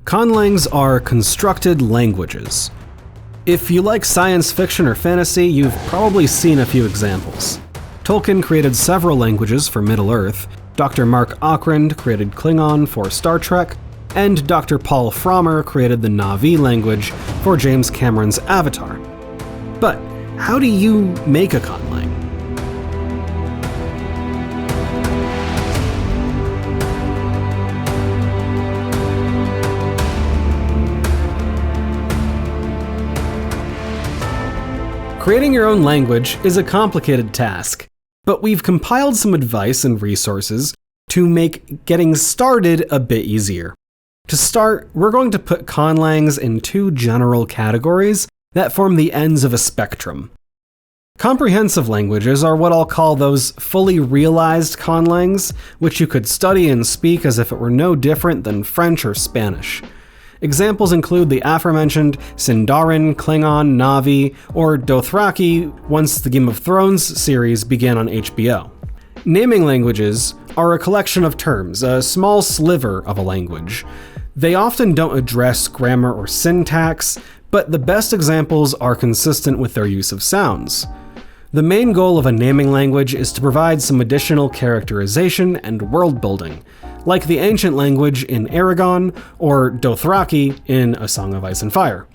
Conlangs are constructed languages. If you like science fiction or fantasy, you've probably seen a few examples. Tolkien created several languages for Middle-earth, Dr. Mark Okrand created Klingon for Star Trek, and Dr. Paul Frommer created the Na'vi language for James Cameron's Avatar. But how do you make a conlang? Creating your own language is a complicated task, but we've compiled some advice and resources to make getting started a bit easier. To start, we're going to put conlangs in two general categories that form the ends of a spectrum. Comprehensive languages are what I'll call those fully realized conlangs, which you could study and speak as if it were no different than French or Spanish. Examples include the aforementioned Sindarin, Klingon, Na'vi, or Dothraki once the Game of Thrones series began on HBO. Naming languages are a collection of terms, a small sliver of a language. They often don't address grammar or syntax, but the best examples are consistent with their use of sounds. The main goal of a naming language is to provide some additional characterization and world building, like the ancient language in Aragon or Dothraki in A Song of Ice and Fire.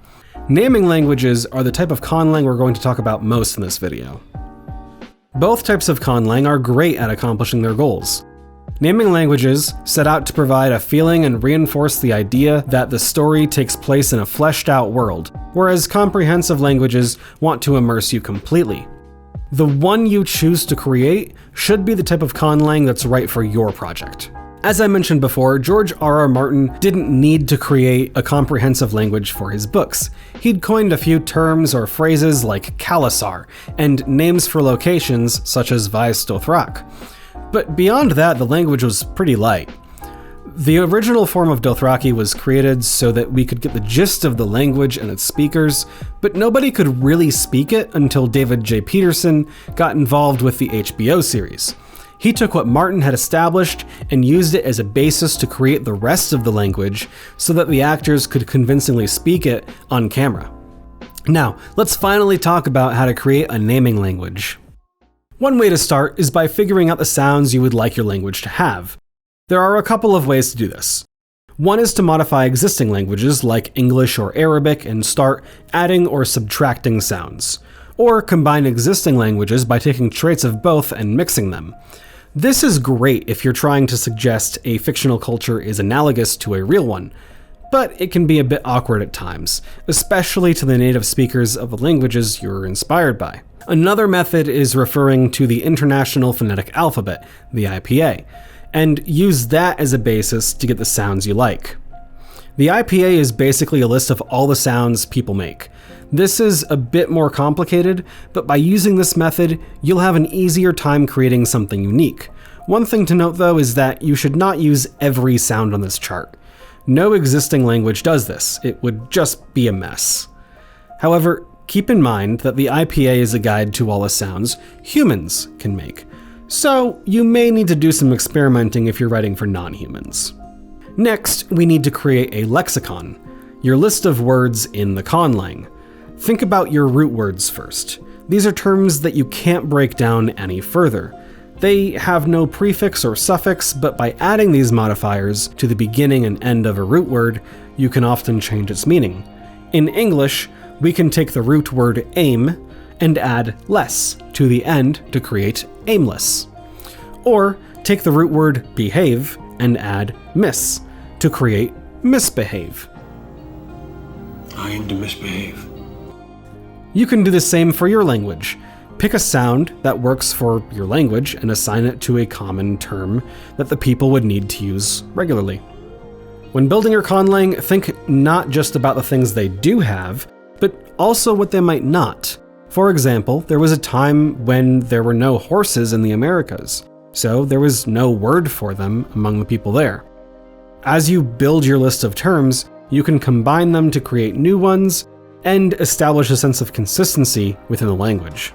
Naming languages are the type of conlang we're going to talk about most in this video. Both types of conlang are great at accomplishing their goals. Naming languages set out to provide a feeling and reinforce the idea that the story takes place in a fleshed out world, whereas comprehensive languages want to immerse you completely. The one you choose to create should be the type of conlang that's right for your project. As I mentioned before, George R.R. Martin didn't need to create a comprehensive language for his books. He'd coined a few terms or phrases like Khalasar, and names for locations such as Vaes Dothrak. But beyond that, the language was pretty light. The original form of Dothraki was created so that we could get the gist of the language and its speakers, but nobody could really speak it until David J. Peterson got involved with the HBO series. He took what Martin had established and used it as a basis to create the rest of the language so that the actors could convincingly speak it on camera. Now, let's finally talk about how to create a naming language. One way to start is by figuring out the sounds you would like your language to have. There are a couple of ways to do this. One is to modify existing languages like English or Arabic and start adding or subtracting sounds, or combine existing languages by taking traits of both and mixing them. This is great if you're trying to suggest a fictional culture is analogous to a real one, but it can be a bit awkward at times, especially to the native speakers of the languages you're inspired by. Another method is referring to the International Phonetic Alphabet, the IPA, and use that as a basis to get the sounds you like. The IPA is basically a list of all the sounds people make. This is a bit more complicated, but by using this method, you'll have an easier time creating something unique. One thing to note though is that you should not use every sound on this chart. No existing language does this, it would just be a mess. However, keep in mind that the IPA is a guide to all the sounds humans can make, so you may need to do some experimenting if you're writing for non-humans. Next, we need to create a lexicon, your list of words in the conlang. Think about your root words first. These are terms that you can't break down any further. They have no prefix or suffix, but by adding these modifiers to the beginning and end of a root word, you can often change its meaning. In English, we can take the root word aim and add less to the end to create aimless. Or take the root word behave and add miss to create misbehave. I aim to misbehave. You can do the same for your language. Pick a sound that works for your language and assign it to a common term that the people would need to use regularly. When building your conlang, think not just about the things they do have, but also what they might not. For example, there was a time when there were no horses in the Americas, so there was no word for them among the people there. As you build your list of terms, you can combine them to create new ones and establish a sense of consistency within the language.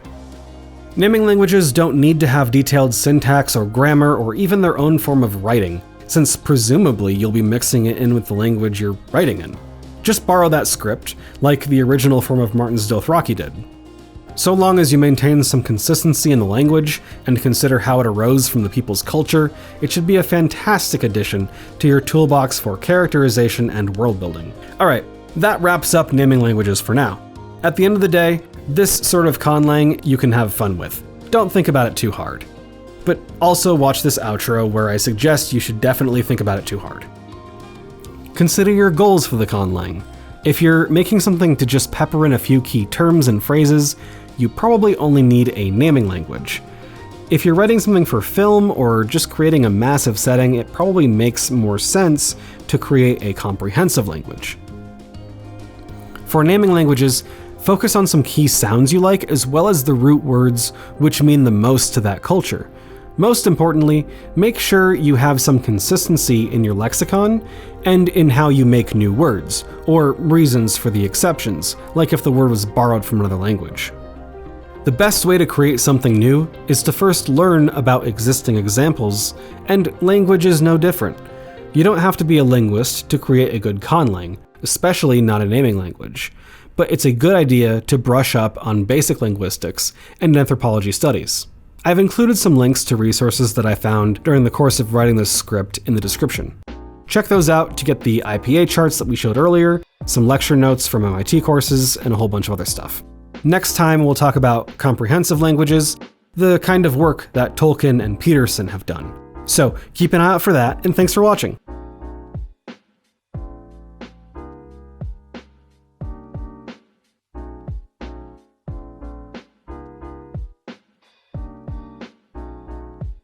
Naming languages don't need to have detailed syntax or grammar or even their own form of writing. since presumably you'll be mixing it in with the language you're writing in. Just borrow that script, like the original form of Martin's Dothraki did. So long as you maintain some consistency in the language and consider how it arose from the people's culture, it should be a fantastic addition to your toolbox for characterization and world building. Alright, that wraps up naming languages for now. At the end of the day, this sort of conlang you can have fun with. Don't think about it too hard. But also watch this outro where I suggest you should definitely think about it too hard. Consider your goals for the conlang. If you're making something to just pepper in a few key terms and phrases, you probably only need a naming language. If you're writing something for film or just creating a massive setting, it probably makes more sense to create a comprehensive language. For naming languages, focus on some key sounds you like as well as the root words which mean the most to that culture. Most importantly, make sure you have some consistency in your lexicon and in how you make new words, or reasons for the exceptions, like if the word was borrowed from another language. The best way to create something new is to first learn about existing examples, and language is no different. You don't have to be a linguist to create a good conlang, especially not a naming language, but it's a good idea to brush up on basic linguistics and anthropology studies. I've included some links to resources that I found during the course of writing this script in the description. Check those out to get the IPA charts that we showed earlier, some lecture notes from MIT courses, and a whole bunch of other stuff. Next time we'll talk about comprehensive languages, the kind of work that Tolkien and Peterson have done. So keep an eye out for that, and thanks for watching.